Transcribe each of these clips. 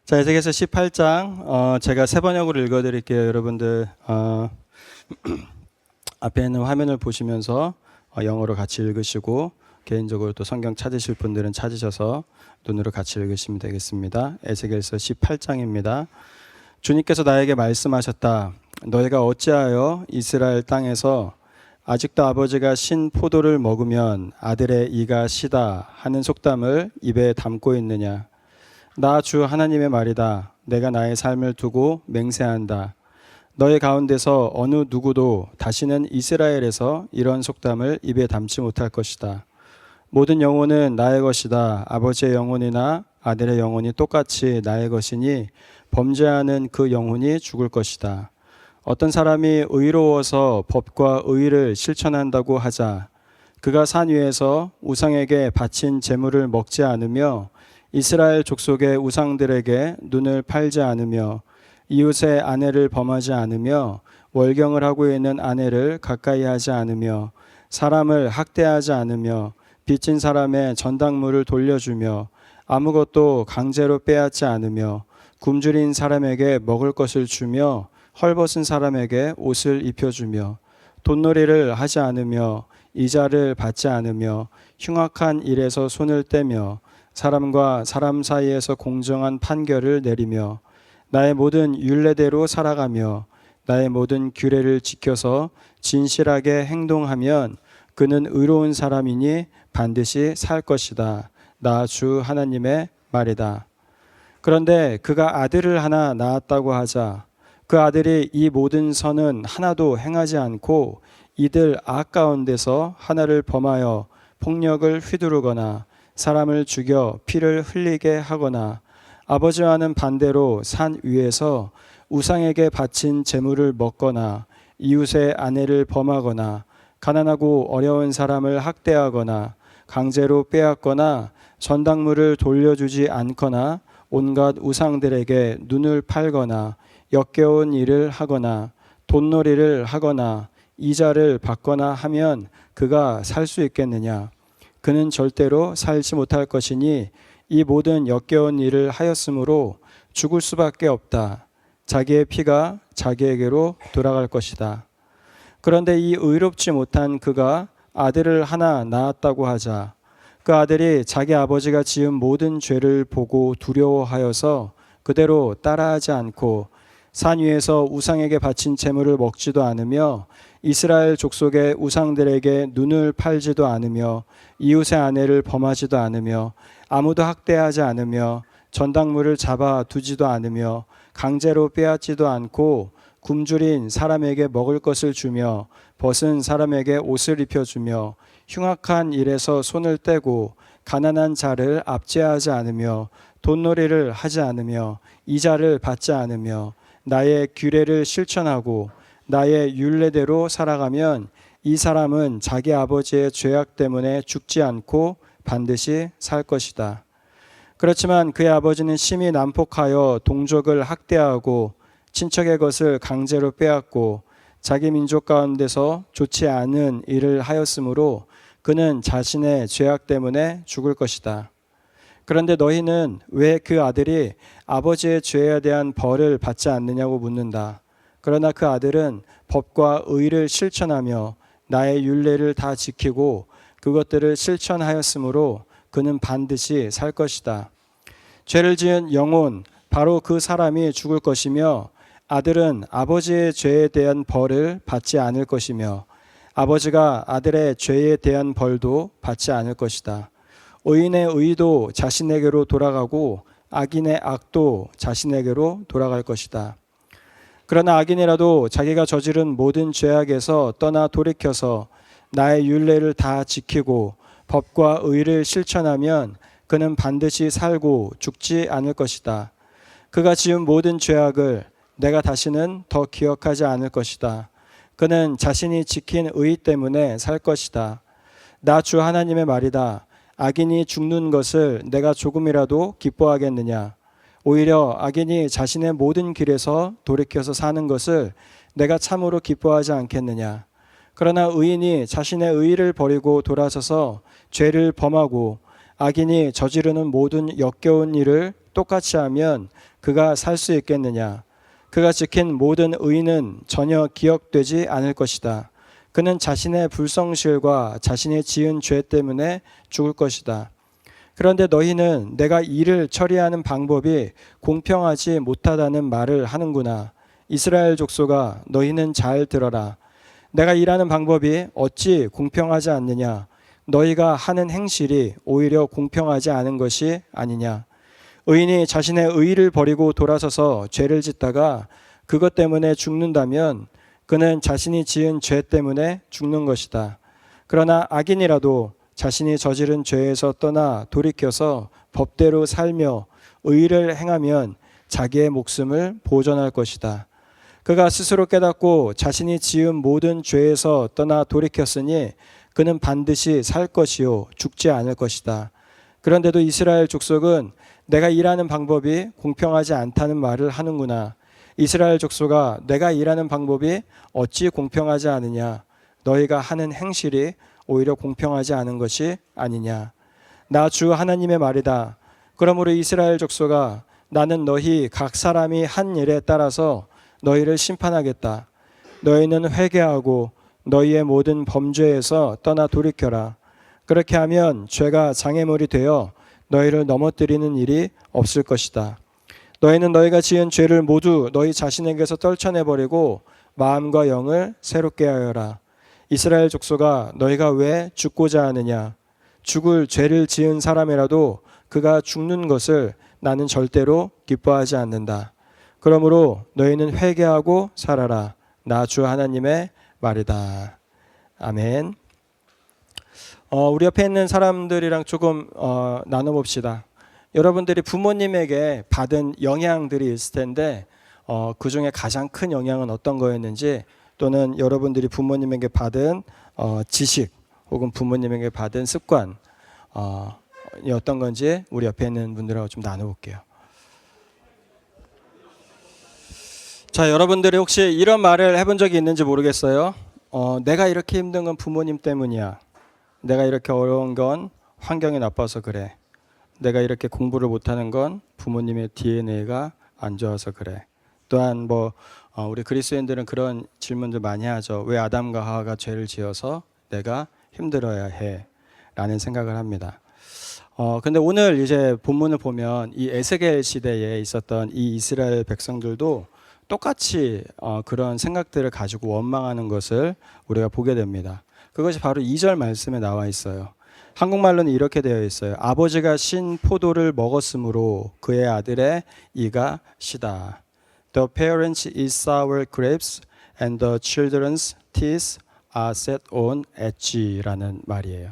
자, 에스겔서 18장 제가 세 번역으로 읽어드릴게요. 여러분들 앞에 있는 화면을 보시면서 영어로 같이 읽으시고 개인적으로 또 성경 찾으실 분들은 찾으셔서 눈으로 같이 읽으시면 되겠습니다. 에스겔서 18장입니다. 주님께서 나에게 말씀하셨다. 너희가 어찌하여 이스라엘 땅에서 아직도 아버지가 신 포도를 먹으면 아들의 이가 시다 하는 속담을 입에 담고 있느냐. 나 주 하나님의 말이다. 내가 나의 삶을 두고 맹세한다. 너희 가운데서 어느 누구도 다시는 이스라엘에서 이런 속담을 입에 담지 못할 것이다. 모든 영혼은 나의 것이다. 아버지의 영혼이나 아들의 영혼이 똑같이 나의 것이니 범죄하는 그 영혼이 죽을 것이다. 어떤 사람이 의로워서 법과 의를 실천한다고 하자 그가 산 위에서 우상에게 바친 제물을 먹지 않으며 이스라엘 족속의 우상들에게 눈을 팔지 않으며 이웃의 아내를 범하지 않으며 월경을 하고 있는 아내를 가까이 하지 않으며 사람을 학대하지 않으며 빚진 사람의 전당물을 돌려주며 아무것도 강제로 빼앗지 않으며 굶주린 사람에게 먹을 것을 주며 헐벗은 사람에게 옷을 입혀주며 돈놀이를 하지 않으며 이자를 받지 않으며 흉악한 일에서 손을 떼며 사람과 사람 사이에서 공정한 판결을 내리며 나의 모든 율례대로 살아가며 나의 모든 규례를 지켜서 진실하게 행동하면 그는 의로운 사람이니 반드시 살 것이다. 나 주 하나님의 말이다. 그런데 그가 아들을 하나 낳았다고 하자 그 아들이 이 모든 선은 하나도 행하지 않고 이들 악 가운데서 하나를 범하여 폭력을 휘두르거나 사람을 죽여 피를 흘리게 하거나 아버지와는 반대로 산 위에서 우상에게 바친 제물을 먹거나 이웃의 아내를 범하거나 가난하고 어려운 사람을 학대하거나 강제로 빼앗거나 전당물을 돌려주지 않거나 온갖 우상들에게 눈을 팔거나 역겨운 일을 하거나 돈놀이를 하거나 이자를 받거나 하면 그가 살 수 있겠느냐? 그는 절대로 살지 못할 것이니 이 모든 역겨운 일을 하였으므로 죽을 수밖에 없다. 자기의 피가 자기에게로 돌아갈 것이다. 그런데 이 의롭지 못한 그가 아들을 하나 낳았다고 하자 그 아들이 자기 아버지가 지은 모든 죄를 보고 두려워하여서 그대로 따라하지 않고 산 위에서 우상에게 바친 제물을 먹지도 않으며 이스라엘 족속의 우상들에게 눈을 팔지도 않으며 이웃의 아내를 범하지도 않으며 아무도 학대하지 않으며 전당물을 잡아 두지도 않으며 강제로 빼앗지도 않고 굶주린 사람에게 먹을 것을 주며 벗은 사람에게 옷을 입혀주며 흉악한 일에서 손을 떼고 가난한 자를 압제하지 않으며 돈놀이를 하지 않으며 이자를 받지 않으며 나의 규례를 실천하고 나의 율례대로 살아가면 이 사람은 자기 아버지의 죄악 때문에 죽지 않고 반드시 살 것이다. 그렇지만 그의 아버지는 심히 난폭하여 동족을 학대하고 친척의 것을 강제로 빼앗고 자기 민족 가운데서 좋지 않은 일을 하였으므로 그는 자신의 죄악 때문에 죽을 것이다. 그런데 너희는 왜 그 아들이 아버지의 죄에 대한 벌을 받지 않느냐고 묻는다. 그러나 그 아들은 법과 의를 실천하며 나의 율례를 다 지키고 그것들을 실천하였으므로 그는 반드시 살 것이다. 죄를 지은 영혼 바로 그 사람이 죽을 것이며 아들은 아버지의 죄에 대한 벌을 받지 않을 것이며 아버지가 아들의 죄에 대한 벌도 받지 않을 것이다. 의인의 의도 자신에게로 돌아가고 악인의 악도 자신에게로 돌아갈 것이다. 그러나 악인이라도 자기가 저지른 모든 죄악에서 떠나 돌이켜서 나의 율례를 다 지키고 법과 의를 실천하면 그는 반드시 살고 죽지 않을 것이다. 그가 지은 모든 죄악을 내가 다시는 더 기억하지 않을 것이다. 그는 자신이 지킨 의 때문에 살 것이다. 나 주 하나님의 말이다. 악인이 죽는 것을 내가 조금이라도 기뻐하겠느냐? 오히려 악인이 자신의 모든 길에서 돌이켜서 사는 것을 내가 참으로 기뻐하지 않겠느냐? 그러나 의인이 자신의 의를 버리고 돌아서서 죄를 범하고 악인이 저지르는 모든 역겨운 일을 똑같이 하면 그가 살 수 있겠느냐? 그가 지킨 모든 의는 전혀 기억되지 않을 것이다. 그는 자신의 불성실과 자신이 지은 죄 때문에 죽을 것이다. 그런데 너희는 내가 일을 처리하는 방법이 공평하지 못하다는 말을 하는구나. 이스라엘 족속아, 너희는 잘 들어라. 내가 일하는 방법이 어찌 공평하지 않느냐? 너희가 하는 행실이 오히려 공평하지 않은 것이 아니냐? 의인이 자신의 의를 버리고 돌아서서 죄를 짓다가 그것 때문에 죽는다면 그는 자신이 지은 죄 때문에 죽는 것이다. 그러나 악인이라도 자신이 저지른 죄에서 떠나 돌이켜서 법대로 살며 의를 행하면 자기의 목숨을 보존할 것이다. 그가 스스로 깨닫고 자신이 지은 모든 죄에서 떠나 돌이켰으니 그는 반드시 살 것이요 죽지 않을 것이다. 그런데도 이스라엘 족속은 내가 일하는 방법이 공평하지 않다는 말을 하는구나. 이스라엘 족속아, 내가 일하는 방법이 어찌 공평하지 않으냐? 너희가 하는 행실이 오히려 공평하지 않은 것이 아니냐? 나 주 하나님의 말이다. 그러므로 이스라엘 족속아, 나는 너희 각 사람이 한 일에 따라서 너희를 심판하겠다. 너희는 회개하고 너희의 모든 범죄에서 떠나 돌이켜라. 그렇게 하면 죄가 장애물이 되어 너희를 넘어뜨리는 일이 없을 것이다. 너희는 너희가 지은 죄를 모두 너희 자신에게서 떨쳐내버리고 마음과 영을 새롭게 하여라. 이스라엘 족속아, 너희가 왜 죽고자 하느냐? 죽을 죄를 지은 사람이라도 그가 죽는 것을 나는 절대로 기뻐하지 않는다. 그러므로 너희는 회개하고 살아라. 나 주 하나님의 말이다. 아멘. 우리 옆에 있는 사람들이랑 조금 나눠봅시다. 여러분들이 부모님에게 받은 영향들이 있을 텐데 그 중에 가장 큰 영향은 어떤 거였는지, 또는 여러분들이 부모님에게 받은 지식 혹은 부모님에게 받은 습관 어떤 건지 우리 옆에 있는 분들하고 좀 나눠볼게요. 자, 여러분들이 혹시 이런 말을 해본 적이 있는지 모르겠어요. 내가 이렇게 힘든 건 부모님 때문이야. 내가 이렇게 어려운 건 환경이 나빠서 그래. 내가 이렇게 공부를 못하는 건 부모님의 DNA가 안 좋아서 그래. 또한 우리 그리스도인들은 그런 질문들 많이 하죠. 왜 아담과 하와가 죄를 지어서 내가 힘들어야 해? 라는 생각을 합니다. 근데 오늘 이제 본문을 보면 이 에스겔 시대에 있었던 이 이스라엘 백성들도 똑같이 그런 생각들을 가지고 원망하는 것을 우리가 보게 됩니다. 그것이 바로 2절 말씀에 나와 있어요. 한국말로는 이렇게 되어 있어요. 아버지가 신 포도를 먹었으므로 그의 아들의 이가 시다. The parents eat sour grapes and the children's teeth are set on edge라는 말이에요.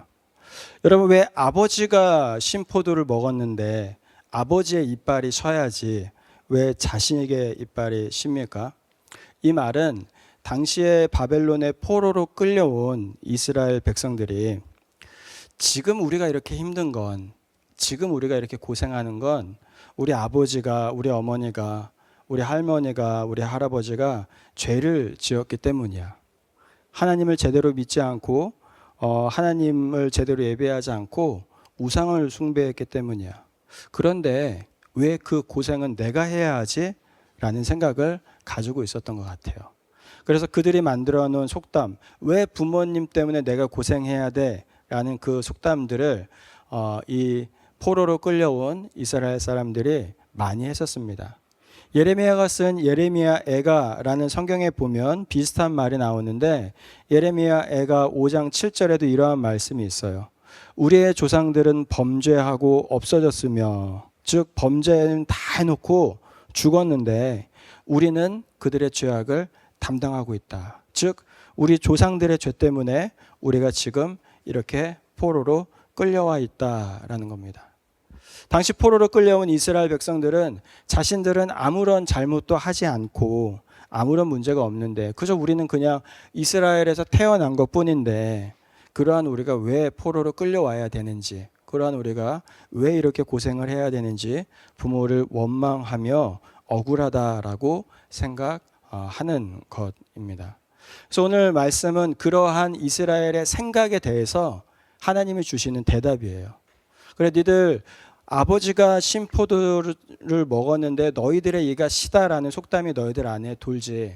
여러분, 왜 아버지가 신 포도를 먹었는데 아버지의 이빨이 셔야지 왜 자신에게 이빨이 십니까? 이 말은 당시에 바벨론의 포로로 끌려온 이스라엘 백성들이 지금 우리가 이렇게 힘든 건, 지금 우리가 이렇게 고생하는 건 우리 아버지가, 우리 어머니가, 우리 할머니가, 우리 할아버지가 죄를 지었기 때문이야. 하나님을 제대로 믿지 않고 하나님을 제대로 예배하지 않고 우상을 숭배했기 때문이야. 그런데 왜 그 고생은 내가 해야 하지? 라는 생각을 가지고 있었던 것 같아요. 그래서 그들이 만들어 놓은 속담, 왜 부모님 때문에 내가 고생해야 돼? 라는 그 속담들을 이 포로로 끌려온 이스라엘 사람들이 많이 했었습니다. 예레미야가 쓴 예레미야 애가라는 성경에 보면 비슷한 말이 나오는데, 예레미야 애가 5장 7절에도 이러한 말씀이 있어요. 우리의 조상들은 범죄하고 없어졌으며, 즉 범죄는 다 해놓고 죽었는데 우리는 그들의 죄악을 담당하고 있다. 즉 우리 조상들의 죄 때문에 우리가 지금 이렇게 포로로 끌려와 있다라는 겁니다. 당시 포로로 끌려온 이스라엘 백성들은 자신들은 아무런 잘못도 하지 않고 아무런 문제가 없는데 그저 우리는 그냥 이스라엘에서 태어난 것뿐인데, 그러한 우리가 왜 포로로 끌려와야 되는지, 그러한 우리가 왜 이렇게 고생을 해야 되는지 부모를 원망하며 억울하다라고 생각하는 것입니다. 그래서 오늘 말씀은 그러한 이스라엘의 생각에 대해서 하나님이 주시는 대답이에요. 그래 니들 아버지가 신 포도를 먹었는데 너희들의 이가 시다라는 속담이 너희들 안에 돌지.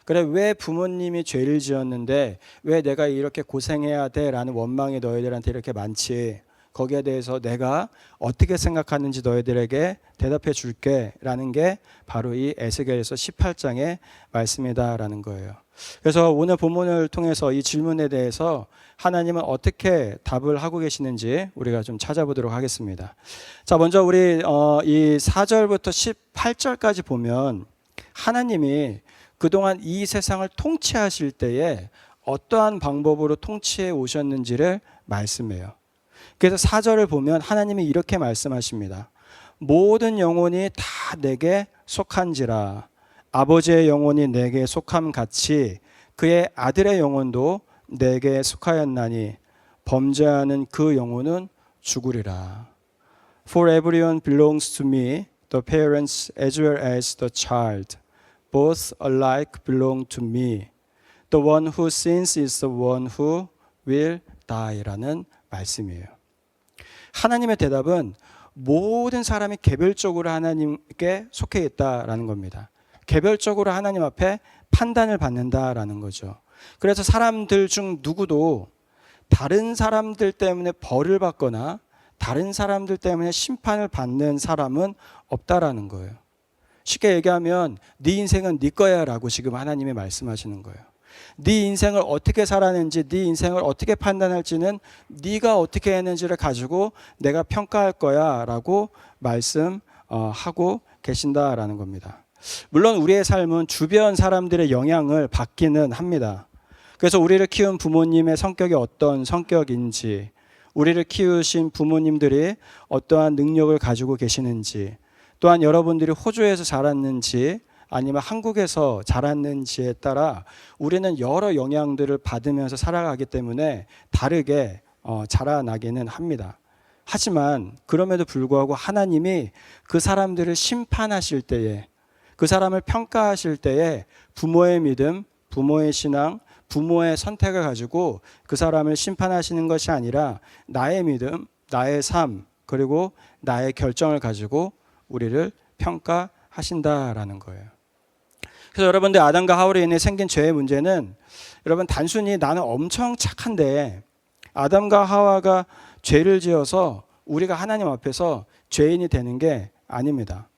그래 왜 부모님이 죄를 지었는데 왜 내가 이렇게 고생해야 돼라는 원망이 너희들한테 이렇게 많지. 거기에 대해서 내가 어떻게 생각하는지 너희들에게 대답해 줄게라는 게 바로 이 에스겔서 18장의 말씀이다라는 거예요. 그래서 오늘 본문을 통해서 이 질문에 대해서 하나님은 어떻게 답을 하고 계시는지 우리가 좀 찾아보도록 하겠습니다. 자, 먼저 우리 이 4절부터 18절까지 보면 하나님이 그동안 이 세상을 통치하실 때에 어떠한 방법으로 통치해 오셨는지를 말씀해요. 그래서 4절을 보면 하나님이 이렇게 말씀하십니다. 모든 영혼이 다 내게 속한지라. 아버지의 영혼이 내게 속함 같이 그의 아들의 영혼도 내게 속하였나니 범죄하는 그 영혼은 죽으리라. For everyone belongs to me, the parents as well as the child. Both alike belong to me. The one who sins is the one who will die라는 말씀이에요. 하나님의 대답은 모든 사람이 개별적으로 하나님께 속해 있다라는 겁니다. 개별적으로 하나님 앞에 판단을 받는다라는 거죠. 그래서 사람들 중 누구도 다른 사람들 때문에 벌을 받거나 다른 사람들 때문에 심판을 받는 사람은 없다라는 거예요. 쉽게 얘기하면 네 인생은 네 거야 라고 지금 하나님이 말씀하시는 거예요. 네 인생을 어떻게 살았는지, 네 인생을 어떻게 판단할지는 네가 어떻게 했는지를 가지고 내가 평가할 거야 라고 말씀하고 계신다라는 겁니다. 물론 우리의 삶은 주변 사람들의 영향을 받기는 합니다. 그래서 우리를 키운 부모님의 성격이 어떤 성격인지, 우리를 키우신 부모님들이 어떠한 능력을 가지고 계시는지, 또한 여러분들이 호주에서 자랐는지 아니면 한국에서 자랐는지에 따라 우리는 여러 영향들을 받으면서 살아가기 때문에 다르게 자라나기는 합니다. 하지만 그럼에도 불구하고 하나님이 그 사람들을 심판하실 때에, 그 사람을 평가하실 때에 부모의 믿음, 부모의 신앙, 부모의 선택을 가지고 그 사람을 심판하시는 것이 아니라 나의 믿음, 나의 삶, 그리고 나의 결정을 가지고 우리를 평가하신다라는 거예요. 그래서 여러분들 아담과 하와로 인해 생긴 죄의 문제는 여러분 단순히 나는 엄청 착한데 아담과 하와가 죄를 지어서 우리가 하나님 앞에서 죄인이 되는 게 아닙니다.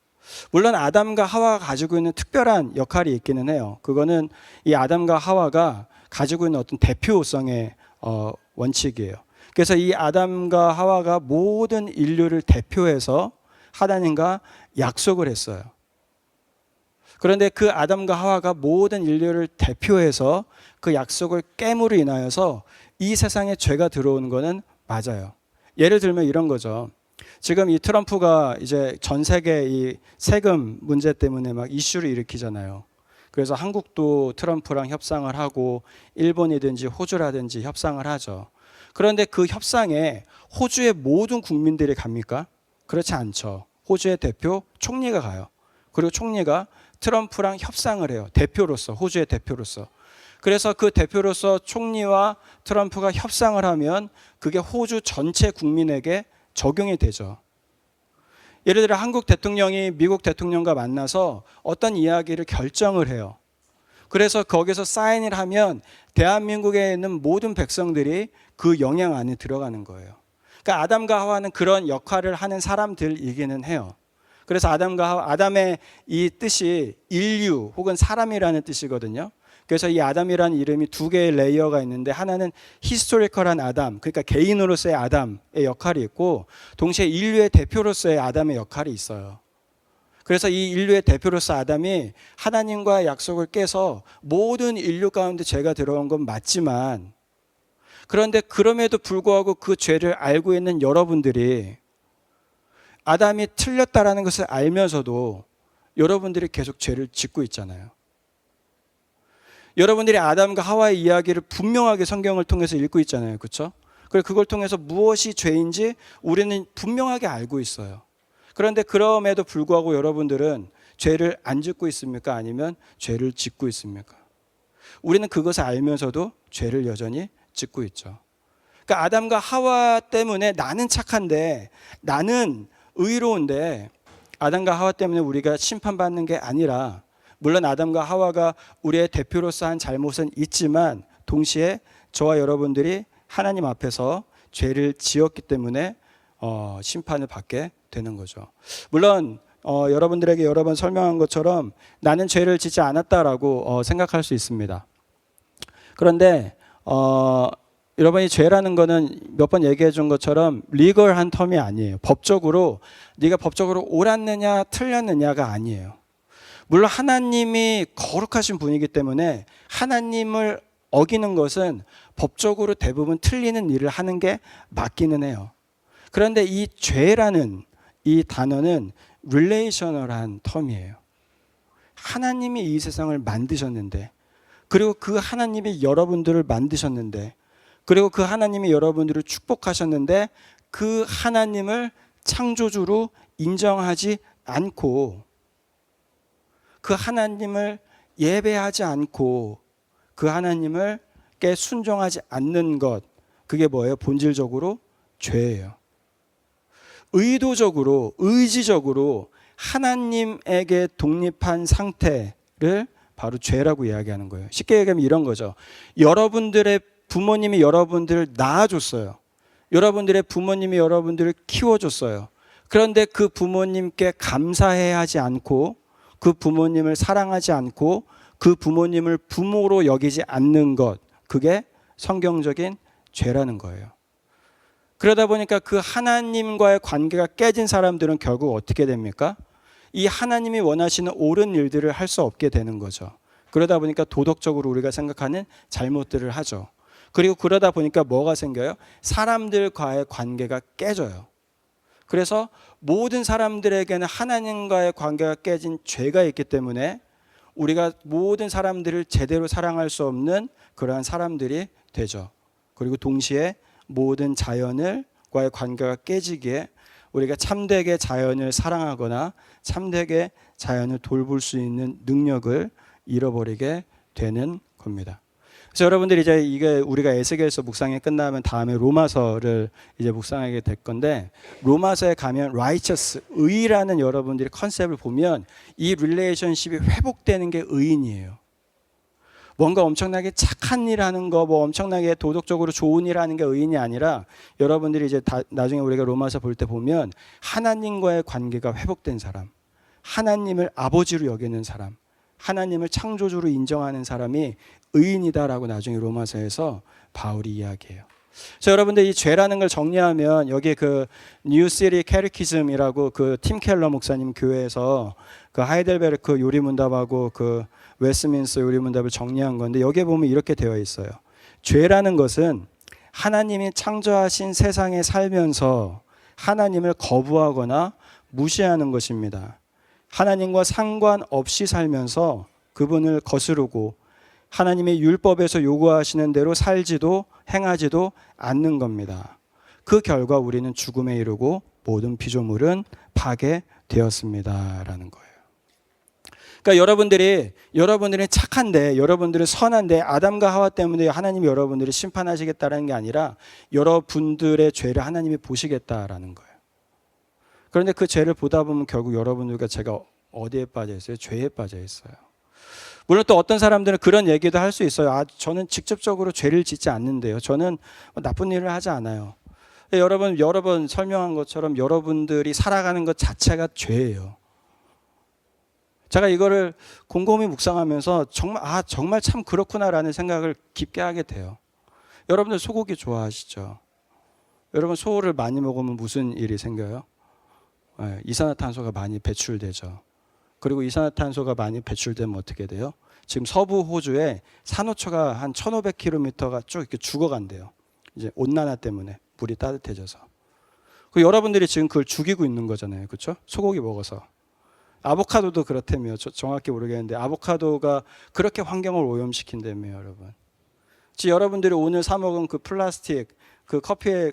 물론 아담과 하와가 가지고 있는 특별한 역할이 있기는 해요. 그거는 이 아담과 하와가 가지고 있는 어떤 대표성의 원칙이에요. 그래서 이 아담과 하와가 모든 인류를 대표해서 하나님과 약속을 했어요. 그런데 그 아담과 하와가 모든 인류를 대표해서 그 약속을 깨므로 인하여서 이 세상에 죄가 들어오는 것은 맞아요. 예를 들면 이런 거죠. 지금 이 트럼프가 이제 전 세계 이 세금 문제 때문에 막 이슈를 일으키잖아요. 그래서 한국도 트럼프랑 협상을 하고 일본이든지 호주라든지 협상을 하죠. 그런데 그 협상에 호주의 모든 국민들이 갑니까? 그렇지 않죠. 호주의 대표 총리가 가요. 그리고 총리가 트럼프랑 협상을 해요. 대표로서, 호주의 대표로서. 그래서 그 대표로서 총리와 트럼프가 협상을 하면 그게 호주 전체 국민에게 적용이 되죠. 예를 들어 한국 대통령이 미국 대통령과 만나서 어떤 이야기를 결정을 해요. 그래서 거기서 사인을 하면 대한민국에 있는 모든 백성들이 그 영향 안에 들어가는 거예요. 그러니까 아담과 하와는 그런 역할을 하는 사람들이기는 해요. 그래서 아담의 이 뜻이 인류 혹은 사람이라는 뜻이거든요. 그래서 이 아담이라는 이름이 두 개의 레이어가 있는데 하나는 히스토리컬한 아담, 그러니까 개인으로서의 아담의 역할이 있고 동시에 인류의 대표로서의 아담의 역할이 있어요. 그래서 이 인류의 대표로서 아담이 하나님과의 약속을 깨서 모든 인류 가운데 죄가 들어온 건 맞지만 그런데 그럼에도 불구하고 그 죄를 알고 있는 여러분들이 아담이 틀렸다라는 것을 알면서도 여러분들이 계속 죄를 짓고 있잖아요. 여러분들이 아담과 하와의 이야기를 분명하게 성경을 통해서 읽고 있잖아요. 그렇죠? 그리고 그걸 통해서 무엇이 죄인지 우리는 분명하게 알고 있어요. 그런데 그럼에도 불구하고 여러분들은 죄를 안 짓고 있습니까? 아니면 죄를 짓고 있습니까? 우리는 그것을 알면서도 죄를 여전히 짓고 있죠. 그러니까 아담과 하와 때문에 나는 착한데, 나는 의로운데, 아담과 하와 때문에 우리가 심판받는 게 아니라, 물론 아담과 하와가 우리의 대표로서 한 잘못은 있지만 동시에 저와 여러분들이 하나님 앞에서 죄를 지었기 때문에 심판을 받게 되는 거죠. 물론 여러분들에게 여러 번 설명한 것처럼 나는 죄를 짓지 않았다라고 생각할 수 있습니다. 그런데 여러분이 죄라는 거는 몇 번 얘기해 준 것처럼 리걸한 텀이 아니에요. 법적으로 네가 법적으로 옳았느냐 틀렸느냐가 아니에요. 물론 하나님이 거룩하신 분이기 때문에 하나님을 어기는 것은 법적으로 대부분 틀리는 일을 하는 게 맞기는 해요. 그런데 이 죄라는 이 단어는 릴레이셔널한 텀이에요. 하나님이 이 세상을 만드셨는데, 그리고 그 하나님이 여러분들을 만드셨는데, 그리고 그 하나님이 여러분들을 축복하셨는데, 그 하나님을 창조주로 인정하지 않고, 그 하나님을 예배하지 않고, 그 하나님을께 순종하지 않는 것, 그게 뭐예요? 본질적으로 죄예요. 의도적으로, 의지적으로 하나님에게 독립한 상태를 바로 죄라고 이야기하는 거예요. 쉽게 얘기하면 이런 거죠. 여러분들의 부모님이 여러분들을 낳아줬어요. 여러분들의 부모님이 여러분들을 키워줬어요. 그런데 그 부모님께 감사해야 하지 않고, 그 부모님을 사랑하지 않고, 그 부모님을 부모로 여기지 않는 것, 그게 성경적인 죄라는 거예요. 그러다 보니까 그 하나님과의 관계가 깨진 사람들은 결국 어떻게 됩니까? 이 하나님이 원하시는 옳은 일들을 할 수 없게 되는 거죠. 그러다 보니까 도덕적으로 우리가 생각하는 잘못들을 하죠. 그리고 그러다 보니까 뭐가 생겨요? 사람들과의 관계가 깨져요. 그래서 모든 사람들에게는 하나님과의 관계가 깨진 죄가 있기 때문에 우리가 모든 사람들을 제대로 사랑할 수 없는 그러한 사람들이 되죠. 그리고 동시에 모든 자연과의 관계가 깨지기에 우리가 참되게 자연을 사랑하거나 참되게 자연을 돌볼 수 있는 능력을 잃어버리게 되는 겁니다. 그래서 여러분들이 이제 이게 우리가 에스겔서 묵상이 끝나면 다음에 로마서를 이제 묵상하게 될 건데, 로마서에 가면 righteous, 의라는 여러분들이 컨셉을 보면 이 릴레이션십이 회복되는 게 의인이에요. 뭔가 엄청나게 착한 일 하는 거, 뭐 엄청나게 도덕적으로 좋은 일 하는 게 의인이 아니라, 여러분들이 이제 나중에 우리가 로마서 볼 때 보면 하나님과의 관계가 회복된 사람, 하나님을 아버지로 여기는 사람, 하나님을 창조주로 인정하는 사람이 의인이다라고 나중에 로마서에서 바울이 이야기해요. 그래서 여러분들 이 죄라는 걸 정리하면 여기 그 뉴시리 캐리키즘이라고 그 팀 켈러 목사님 교회에서 그 하이델베르크 요리문답하고 그 웨스민스 요리문답을 정리한 건데, 여기에 보면 이렇게 되어 있어요. 죄라는 것은 하나님이 창조하신 세상에 살면서 하나님을 거부하거나 무시하는 것입니다. 하나님과 상관없이 살면서 그분을 거스르고 하나님의 율법에서 요구하시는 대로 살지도 행하지도 않는 겁니다. 그 결과 우리는 죽음에 이르고 모든 피조물은 파괴되었습니다 라는 거예요. 그러니까 여러분들이 착한데, 여러분들은 선한데 아담과 하와 때문에 하나님이 여러분들을 심판하시겠다는 게 아니라 여러분들의 죄를 하나님이 보시겠다라는 거예요. 그런데 그 죄를 보다 보면 결국 여러분들과 제가 어디에 빠져 있어요? 죄에 빠져 있어요. 물론 또 어떤 사람들은 그런 얘기도 할 수 있어요. 저는 직접적으로 죄를 짓지 않는데요. 저는 나쁜 일을 하지 않아요. 여러 번 설명한 것처럼 여러분들이 살아가는 것 자체가 죄예요. 제가 이거를 곰곰이 묵상하면서 정말 참 그렇구나라는 생각을 깊게 하게 돼요. 여러분들 소고기 좋아하시죠? 여러분 소를 많이 먹으면 무슨 일이 생겨요? 이산화탄소가 많이 배출되죠. 그리고 이산화탄소가 많이 배출되면 어떻게 돼요? 지금 서부 호주에 산호초가 한 1,500km가 쭉 이렇게 죽어간대요. 이제 온난화 때문에 물이 따뜻해져서. 그 여러분들이 지금 그걸 죽이고 있는 거잖아요, 그렇죠? 소고기 먹어서. 아보카도도 그렇다며. 정확히 모르겠는데 아보카도가 그렇게 환경을 오염시킨다며, 여러분. 지금 여러분들이 오늘 사 먹은 그 플라스틱, 그 커피에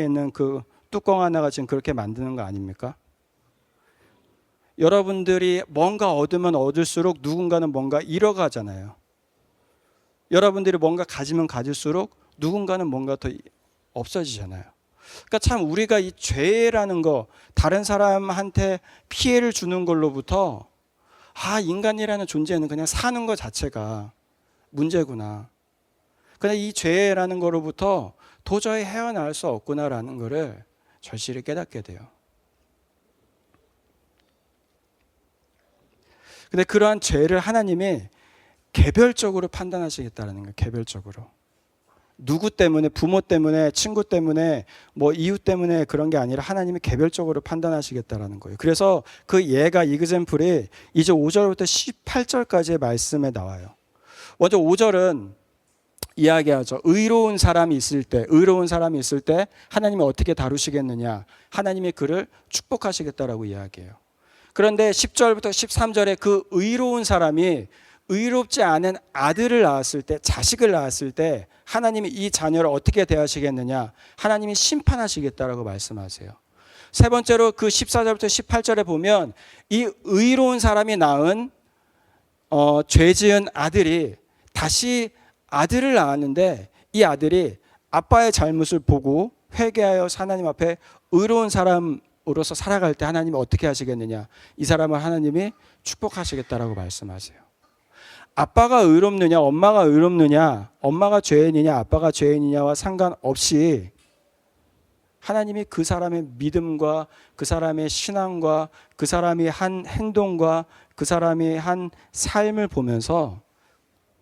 있는 그 뚜껑 하나가 지금 그렇게 만드는 거 아닙니까? 여러분들이 뭔가 얻으면 얻을수록 누군가는 뭔가 잃어가잖아요. 여러분들이 뭔가 가지면 가질수록 누군가는 뭔가 더 없어지잖아요. 그러니까 참 우리가 이 죄라는 거, 다른 사람한테 피해를 주는 걸로부터 인간이라는 존재는 그냥 사는 것 자체가 문제구나. 그냥 이 죄라는 거로부터 도저히 헤어나올 수 없구나라는 거를 절실히 깨닫게 돼요. 근데 그러한 죄를 하나님이 개별적으로 판단하시겠다는 거예요. 개별적으로. 누구 때문에, 부모 때문에, 친구 때문에, 이웃 때문에 그런 게 아니라 하나님이 개별적으로 판단하시겠다는 거예요. 그래서 그 예가, 이그젬플이 이제 5절부터 18절까지의 말씀에 나와요. 먼저 5절은 이야기하죠. 의로운 사람이 있을 때 하나님이 어떻게 다루시겠느냐. 하나님이 그를 축복하시겠다라고 이야기해요. 그런데 10절부터 13절에 그 의로운 사람이 의롭지 않은 아들을 낳았을 때, 자식을 낳았을 때 하나님이 이 자녀를 어떻게 대하시겠느냐. 하나님이 심판하시겠다라고 말씀하세요. 세 번째로 그 14절부터 18절에 보면 이 의로운 사람이 낳은 죄 지은 아들이 다시 아들을 낳았는데 이 아들이 아빠의 잘못을 보고 회개하여 하나님 앞에 의로운 사람으로서 살아갈 때 하나님이 어떻게 하시겠느냐. 이 사람을 하나님이 축복하시겠다라고 말씀하세요. 아빠가 의롭느냐, 엄마가 의롭느냐, 엄마가 죄인이냐, 아빠가 죄인이냐와 상관없이 하나님이 그 사람의 믿음과 그 사람의 신앙과 그 사람이 한 행동과 그 사람이 한 삶을 보면서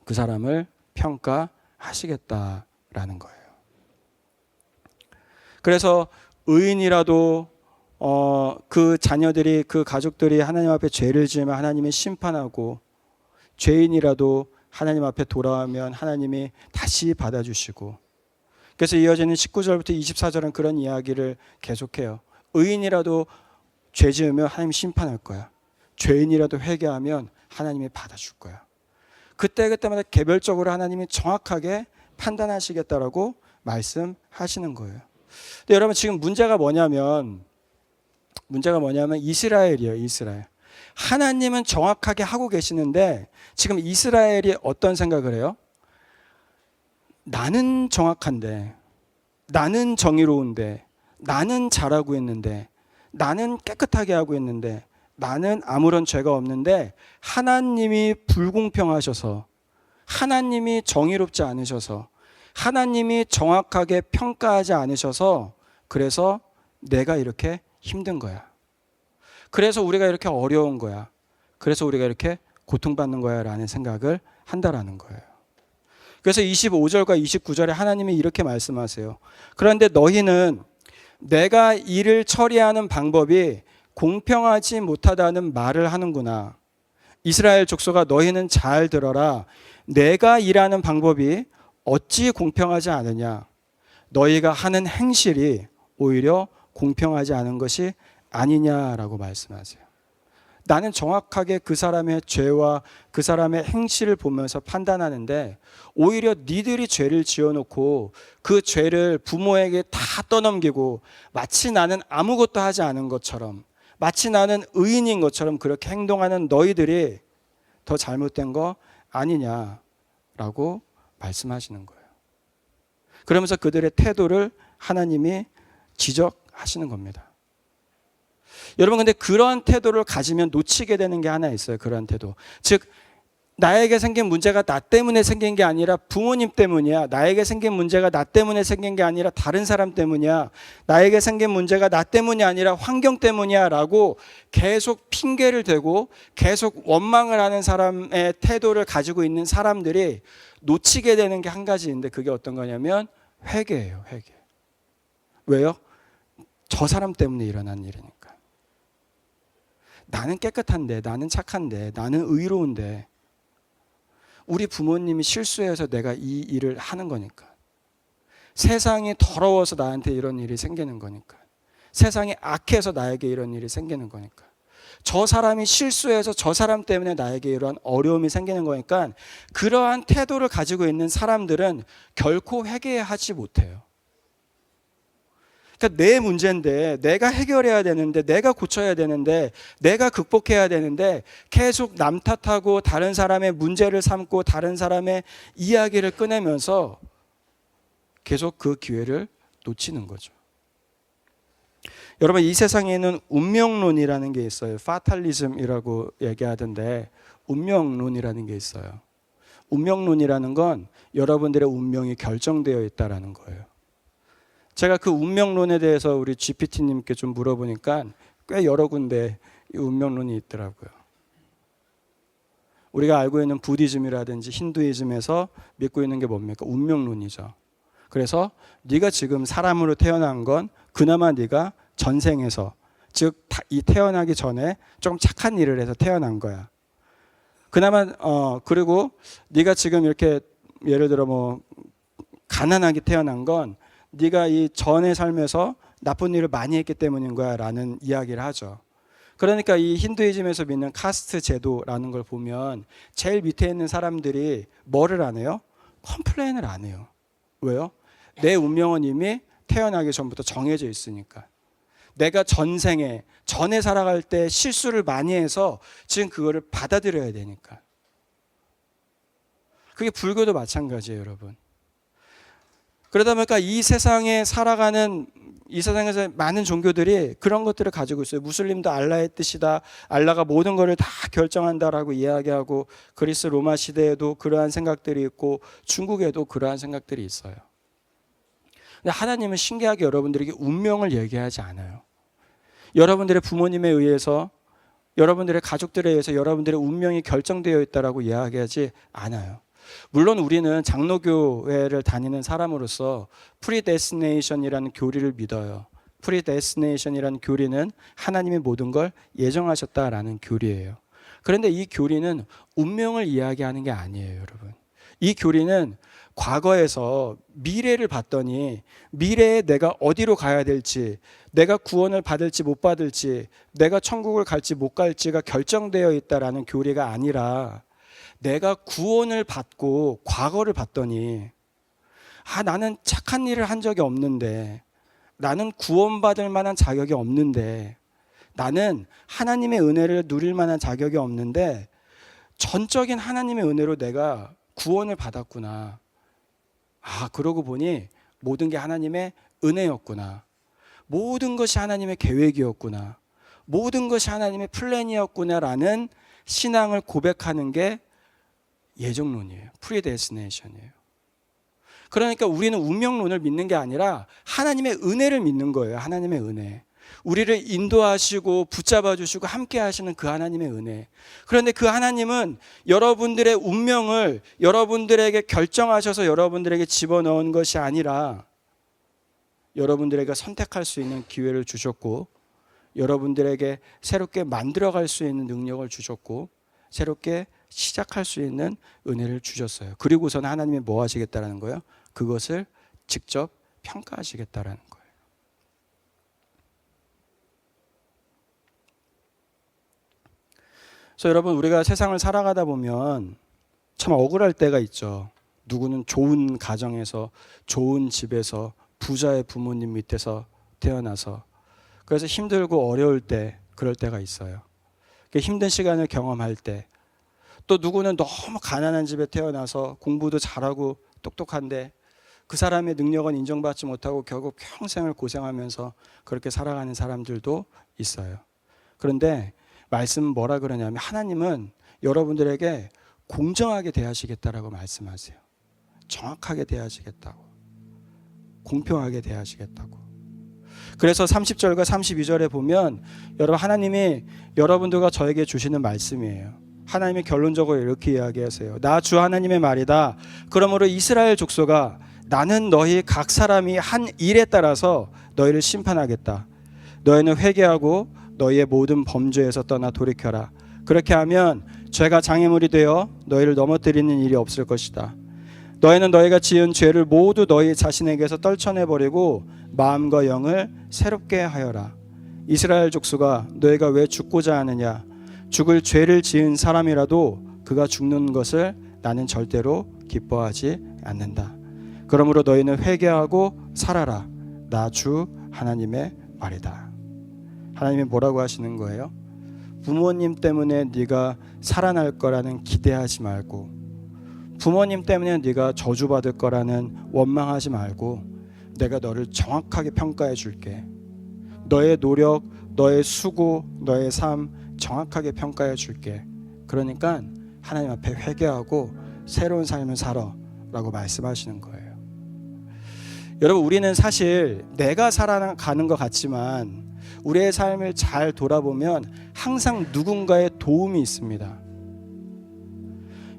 그 사람을 평가하시겠다라는 거예요. 그래서 의인이라도 그 자녀들이, 그 가족들이 하나님 앞에 죄를 지으면 하나님이 심판하고, 죄인이라도 하나님 앞에 돌아오면 하나님이 다시 받아주시고, 그래서 이어지는 19절부터 24절은 그런 이야기를 계속해요. 의인이라도 죄 지으면 하나님이 심판할 거야. 죄인이라도 회개하면 하나님이 받아줄 거야. 그때마다 개별적으로 하나님이 정확하게 판단하시겠다라고 말씀하시는 거예요. 근데 여러분, 지금 문제가 뭐냐면 이스라엘이에요. 이스라엘. 하나님은 정확하게 하고 계시는데 지금 이스라엘이 어떤 생각을 해요? 나는 정확한데, 나는 정의로운데, 나는 잘하고 있는데, 나는 깨끗하게 하고 있는데, 나는 아무런 죄가 없는데 하나님이 불공평하셔서, 하나님이 정의롭지 않으셔서, 하나님이 정확하게 평가하지 않으셔서 그래서 내가 이렇게 힘든 거야. 그래서 우리가 이렇게 어려운 거야. 그래서 우리가 이렇게 고통받는 거야 라는 생각을 한다라는 거예요. 그래서 25절과 29절에 하나님이 이렇게 말씀하세요. 그런데 너희는 내가 일을 처리하는 방법이 공평하지 못하다는 말을 하는구나. 이스라엘 족속아, 너희는 잘 들어라. 내가 일하는 방법이 어찌 공평하지 않으냐. 너희가 하는 행실이 오히려 공평하지 않은 것이 아니냐라고 말씀하세요. 나는 정확하게 그 사람의 죄와 그 사람의 행실을 보면서 판단하는데 오히려 니들이 죄를 지어놓고 그 죄를 부모에게 다 떠넘기고 마치 나는 아무것도 하지 않은 것처럼, 마치 나는 의인인 것처럼 그렇게 행동하는 너희들이 더 잘못된 거 아니냐라고 말씀하시는 거예요. 그러면서 그들의 태도를 하나님이 지적하시는 겁니다. 여러분, 근데 그러한 태도를 가지면 놓치게 되는 게 하나 있어요. 그러한 태도. 즉, 나에게 생긴 문제가 나 때문에 생긴 게 아니라 부모님 때문이야. 나에게 생긴 문제가 나 때문에 생긴 게 아니라 다른 사람 때문이야. 나에게 생긴 문제가 나 때문이 아니라 환경 때문이야 라고 계속 핑계를 대고 계속 원망을 하는 사람의 태도를 가지고 있는 사람들이 놓치게 되는 게 한 가지인데, 그게 어떤 거냐면 회개예요. 회개. 왜요? 저 사람 때문에 일어난 일이니까. 나는 깨끗한데, 나는 착한데, 나는 의로운데 우리 부모님이 실수해서 내가 이 일을 하는 거니까. 세상이 더러워서 나한테 이런 일이 생기는 거니까. 세상이 악해서 나에게 이런 일이 생기는 거니까. 저 사람이 실수해서 저 사람 때문에 나에게 이러한 어려움이 생기는 거니까 그러한 태도를 가지고 있는 사람들은 결코 회개하지 못해요. 그러니까 내 문제인데, 내가 해결해야 되는데, 내가 고쳐야 되는데, 내가 극복해야 되는데 계속 남 탓하고 다른 사람의 문제를 삼고 다른 사람의 이야기를 꺼내면서 계속 그 기회를 놓치는 거죠. 여러분, 이 세상에는 운명론이라는 게 있어요. 파탈리즘이라고 얘기하던데 운명론이라는 게 있어요. 운명론이라는 건 여러분들의 운명이 결정되어 있다라는 거예요. 제가 그 운명론에 대해서 우리 GPT님께 좀 물어보니까 꽤 여러 군데 이 운명론이 있더라고요. 우리가 알고 있는 부디즘이라든지 힌두이즘에서 믿고 있는 게 뭡니까? 운명론이죠. 그래서 네가 지금 사람으로 태어난 건 그나마 네가 전생에서, 즉 이 태어나기 전에 조금 착한 일을 해서 태어난 거야. 그나마 그리고 네가 지금 이렇게 예를 들어 뭐 가난하게 태어난 건 네가 이 전의 삶에서 나쁜 일을 많이 했기 때문인 거야 라는 이야기를 하죠. 그러니까 이 힌두이즘에서 믿는 카스트 제도라는 걸 보면 제일 밑에 있는 사람들이 뭐를 안 해요? 컴플레인을 안 해요. 왜요? 내 운명은 이미 태어나기 전부터 정해져 있으니까. 내가 전에 살아갈 때 실수를 많이 해서 지금 그거를 받아들여야 되니까. 그게 불교도 마찬가지예요, 여러분. 그러다 보니까 이 세상에서 많은 종교들이 그런 것들을 가지고 있어요. 무슬림도 알라의 뜻이다, 알라가 모든 것을 다 결정한다라고 이야기하고, 그리스 로마 시대에도 그러한 생각들이 있고 중국에도 그러한 생각들이 있어요. 근데 하나님은 신기하게 여러분들에게 운명을 얘기하지 않아요. 여러분들의 부모님에 의해서, 여러분들의 가족들에 의해서 여러분들의 운명이 결정되어 있다라고 이야기하지 않아요. 물론 우리는 장로교회를 다니는 사람으로서 프리데스티네이션이라는 교리를 믿어요. 프리데스티네이션이라는 교리는 하나님이 모든 걸 예정하셨다라는 교리예요. 그런데 이 교리는 운명을 이야기하는 게 아니에요, 여러분. 이 교리는 과거에서 미래를 봤더니 미래에 내가 어디로 가야 될지, 내가 구원을 받을지 못 받을지, 내가 천국을 갈지 못 갈지가 결정되어 있다라는 교리가 아니라, 내가 구원을 받고 과거를 봤더니 나는 착한 일을 한 적이 없는데, 나는 구원받을 만한 자격이 없는데, 나는 하나님의 은혜를 누릴 만한 자격이 없는데 전적인 하나님의 은혜로 내가 구원을 받았구나. 그러고 보니 모든 게 하나님의 은혜였구나. 모든 것이 하나님의 계획이었구나. 모든 것이 하나님의 플랜이었구나라는 신앙을 고백하는 게 예정론이에요. 프리데스티네이션이에요. 그러니까 우리는 운명론을 믿는 게 아니라 하나님의 은혜를 믿는 거예요. 하나님의 은혜. 우리를 인도하시고 붙잡아 주시고 함께 하시는 그 하나님의 은혜. 그런데 그 하나님은 여러분들의 운명을 여러분들에게 결정하셔서 여러분들에게 집어넣은 것이 아니라 여러분들에게 선택할 수 있는 기회를 주셨고, 여러분들에게 새롭게 만들어갈 수 있는 능력을 주셨고, 새롭게 시작할 수 있는 은혜를 주셨어요. 그리고서는 하나님이 뭐 하시겠다라는 거예요? 그것을 직접 평가하시겠다라는 거예요. 그래서 여러분, 우리가 세상을 살아가다 보면 참 억울할 때가 있죠. 누구는 좋은 가정에서, 좋은 집에서, 부자의 부모님 밑에서 태어나서, 그래서 힘들고 어려울 때, 그럴 때가 있어요. 힘든 시간을 경험할 때, 또 누구는 너무 가난한 집에 태어나서 공부도 잘하고 똑똑한데 그 사람의 능력은 인정받지 못하고 결국 평생을 고생하면서 그렇게 살아가는 사람들도 있어요. 그런데 말씀은 뭐라 그러냐면, 하나님은 여러분들에게 공정하게 대하시겠다라고 말씀하세요. 정확하게 대하시겠다고, 공평하게 대하시겠다고. 그래서 30절과 32절에 보면 여러분, 하나님이 여러분들과 저에게 주시는 말씀이에요. 하나님이 결론적으로 이렇게 이야기하세요. 나 주 하나님의 말이다. 그러므로 이스라엘 족속아, 나는 너희 각 사람이 한 일에 따라서 너희를 심판하겠다. 너희는 회개하고 너희의 모든 범죄에서 떠나 돌이켜라. 그렇게 하면 죄가 장애물이 되어 너희를 넘어뜨리는 일이 없을 것이다. 너희는 너희가 지은 죄를 모두 너희 자신에게서 떨쳐내버리고 마음과 영을 새롭게 하여라. 이스라엘 족속아, 너희가 왜 죽고자 하느냐? 죽을 죄를 지은 사람이라도 그가 죽는 것을 나는 절대로 기뻐하지 않는다. 그러므로 너희는 회개하고 살아라. 나 주 하나님의 말이다. 하나님이 뭐라고 하시는 거예요? 부모님 때문에 네가 살아날 거라는 기대하지 말고, 부모님 때문에 네가 저주받을 거라는 원망하지 말고, 내가 너를 정확하게 평가해 줄게. 너의 노력, 너의 수고, 너의 삶 정확하게 평가해 줄게. 그러니까 하나님 앞에 회개하고 새로운 삶을 살아 라고 말씀하시는 거예요. 여러분, 우리는 사실 내가 살아가는 것 같지만 우리의 삶을 잘 돌아보면 항상 누군가의 도움이 있습니다.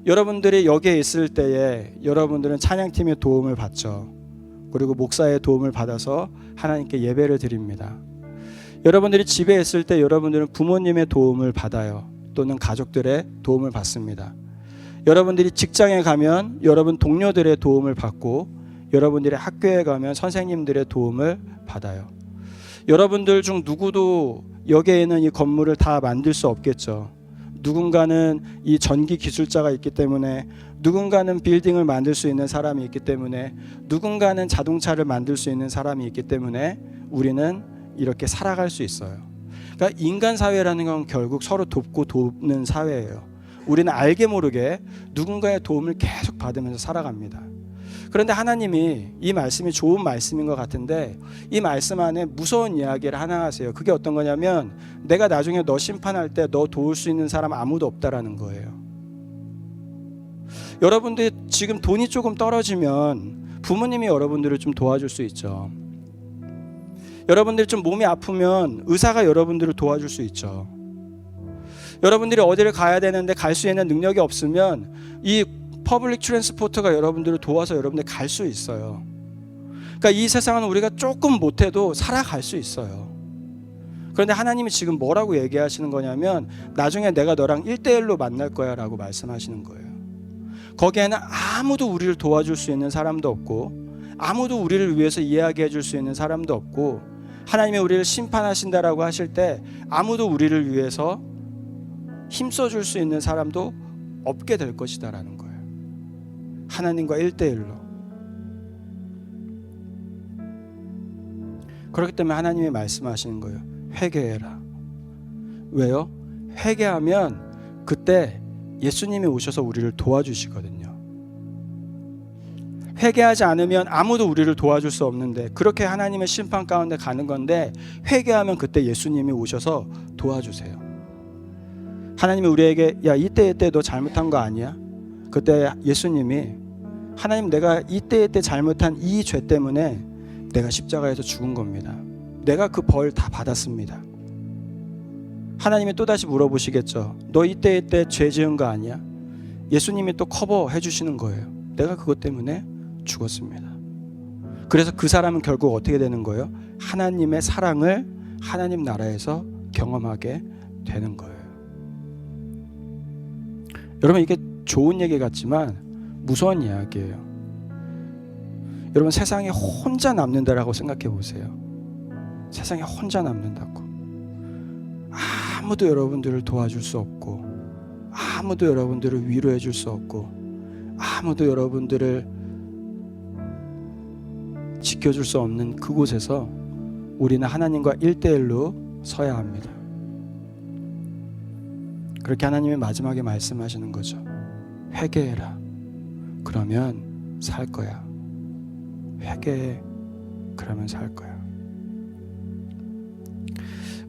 여러분들이 여기에 있을 때에 여러분들은 찬양팀의 도움을 받죠. 그리고 목사의 도움을 받아서 하나님께 예배를 드립니다. 여러분들이 집에 있을 때 여러분들은 부모님의 도움을 받아요. 또는 가족들의 도움을 받습니다. 여러분들이 직장에 가면 여러분 동료들의 도움을 받고, 여러분들이 학교에 가면 선생님들의 도움을 받아요. 여러분들 중 누구도 여기에 있는 이 건물을 다 만들 수 없겠죠. 누군가는 이 전기 기술자가 있기 때문에, 누군가는 빌딩을 만들 수 있는 사람이 있기 때문에, 누군가는 자동차를 만들 수 있는 사람이 있기 때문에 우리는 이렇게 살아갈 수 있어요. 그러니까 인간 사회라는 건 결국 서로 돕고 돕는 사회예요. 우리는 알게 모르게 누군가의 도움을 계속 받으면서 살아갑니다. 그런데 하나님이 이 말씀이 좋은 말씀인 것 같은데 이 말씀 안에 무서운 이야기를 하나 하세요. 그게 어떤 거냐면 내가 나중에 너 심판할 때 너 도울 수 있는 사람 아무도 없다라는 거예요. 여러분들 지금 돈이 조금 떨어지면 부모님이 여러분들을 좀 도와줄 수 있죠. 여러분들이 좀 몸이 아프면 의사가 여러분들을 도와줄 수 있죠. 여러분들이 어디를 가야 되는데 갈 수 있는 능력이 없으면 이 퍼블릭 트랜스포터가 여러분들을 도와서 여러분들 갈 수 있어요. 그러니까 이 세상은 우리가 조금 못해도 살아갈 수 있어요. 그런데 하나님이 지금 뭐라고 얘기하시는 거냐면 나중에 내가 너랑 1대1로 만날 거야 라고 말씀하시는 거예요. 거기에는 아무도 우리를 도와줄 수 있는 사람도 없고, 아무도 우리를 위해서 이야기해 줄 수 있는 사람도 없고, 하나님이 우리를 심판하신다라고 하실 때 아무도 우리를 위해서 힘써 줄 수 있는 사람도 없게 될 것이다 라는 거예요. 하나님과 1대1로. 그렇기 때문에 하나님이 말씀하시는 거예요. 회개해라. 왜요? 회개하면 그때 예수님이 오셔서 우리를 도와주시거든요. 회개하지 않으면 아무도 우리를 도와줄 수 없는데, 그렇게 하나님의 심판 가운데 가는 건데, 회개하면 그때 예수님이 오셔서 도와주세요. 하나님이 우리에게 야 이때 너 잘못한 거 아니야? 그때 예수님이 하나님 내가 이때 잘못한 이 죄 때문에 내가 십자가에서 죽은 겁니다. 내가 그 벌 다 받았습니다. 하나님이 또다시 물어보시겠죠. 너 이때 죄 지은 거 아니야? 예수님이 또 커버해 주시는 거예요. 내가 그것 때문에 죽었습니다. 그래서 그 사람은 결국 어떻게 되는 거예요? 하나님의 사랑을 하나님 나라에서 경험하게 되는 거예요. 여러분, 이게 좋은 얘기 같지만 무서운 이야기예요. 여러분, 세상에 혼자 남는다라고 생각해 보세요. 세상에 혼자 남는다고. 아무도 여러분들을 도와줄 수 없고, 아무도 여러분들을 위로해 줄 수 없고, 아무도 여러분들을 지켜줄 수 없는 그곳에서 우리는 하나님과 1대1로 서야 합니다. 그렇게 하나님이 마지막에 말씀하시는 거죠. 회개해라. 그러면 살 거야. 회개해. 그러면 살 거야.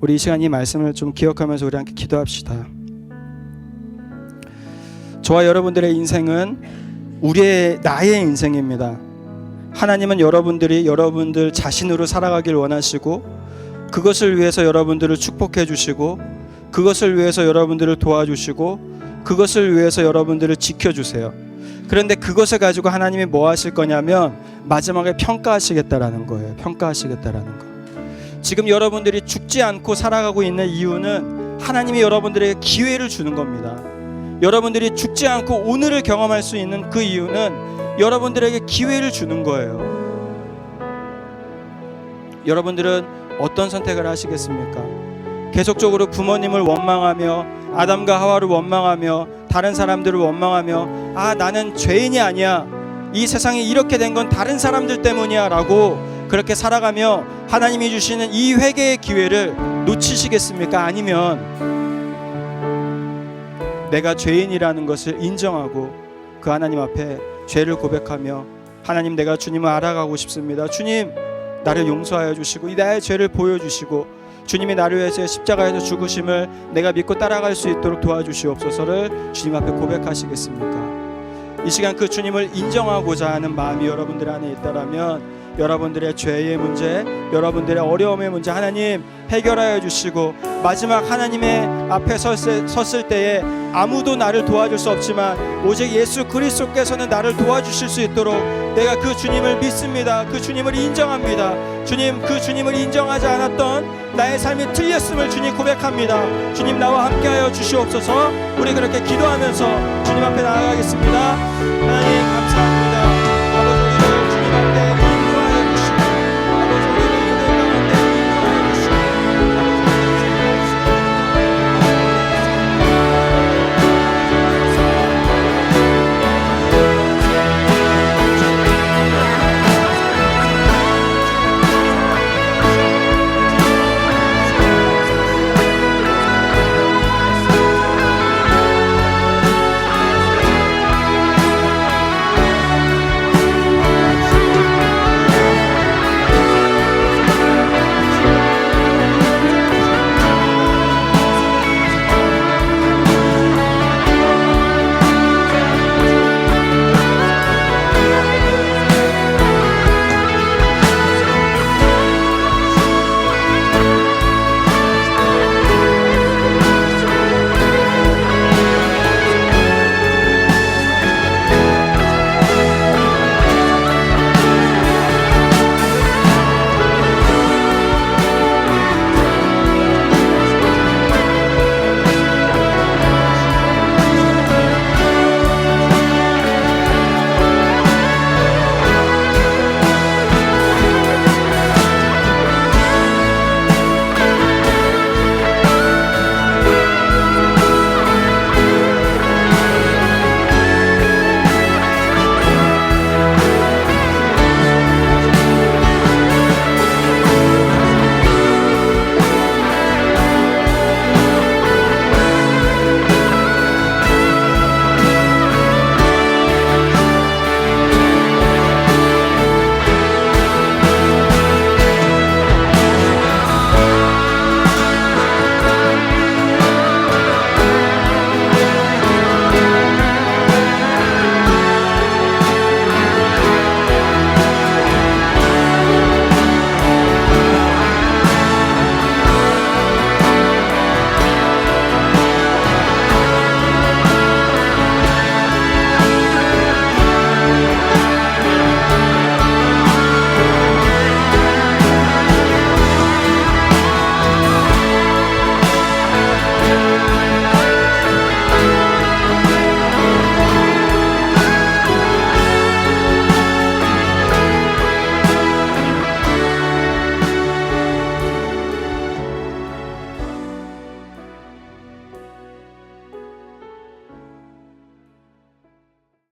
우리 이 시간 이 말씀을 좀 기억하면서 우리 함께 기도합시다. 저와 여러분들의 인생은 나의 인생입니다. 하나님은 여러분들 자신으로 살아가길 원하시고, 그것을 위해서 여러분들을 축복해 주시고, 그것을 위해서 여러분들을 도와주시고, 그것을 위해서 여러분들을 지켜주세요. 그런데 그것을 가지고 하나님이 뭐 하실 거냐면 마지막에 평가하시겠다라는 거예요. 평가하시겠다라는 거. 지금 여러분들이 죽지 않고 살아가고 있는 이유는 하나님이 여러분들에게 기회를 주는 겁니다. 여러분들이 죽지 않고 오늘을 경험할 수 있는 그 이유는 여러분들에게 기회를 주는 거예요. 여러분들은 어떤 선택을 하시겠습니까? 계속적으로 부모님을 원망하며, 아담과 하와를 원망하며, 다른 사람들을 원망하며, 나는 죄인이 아니야, 이 세상이 이렇게 된 건 다른 사람들 때문이야 라고 그렇게 살아가며 하나님이 주시는 이 회개의 기회를 놓치시겠습니까? 아니면 내가 죄인이라는 것을 인정하고 그 하나님 앞에 죄를 고백하며, 하나님, 내가 주님을 알아가고 싶습니다. 주님, 나를 용서하여 주시고 이 나의 죄를 보여주시고 주님이 나를 위해서 십자가에서 죽으심을 내가 믿고 따라갈 수 있도록 도와주시옵소서를 주님 앞에 고백하시겠습니까? 이 시간 그 주님을 인정하고자 하는 마음이 여러분들 안에 있다라면 여러분들의 죄의 문제, 여러분들의 어려움의 문제 하나님 해결하여 주시고 마지막 하나님의 앞에 섰을 때에 아무도 나를 도와줄 수 없지만 오직 예수 그리스도께서는 나를 도와주실 수 있도록 내가 그 주님을 믿습니다. 그 주님을 인정합니다. 주님, 그 주님을 인정하지 않았던 나의 삶이 틀렸음을 주님 고백합니다. 주님 나와 함께하여 주시옵소서. 우리 그렇게 기도하면서 주님 앞에 나아가겠습니다. 하나님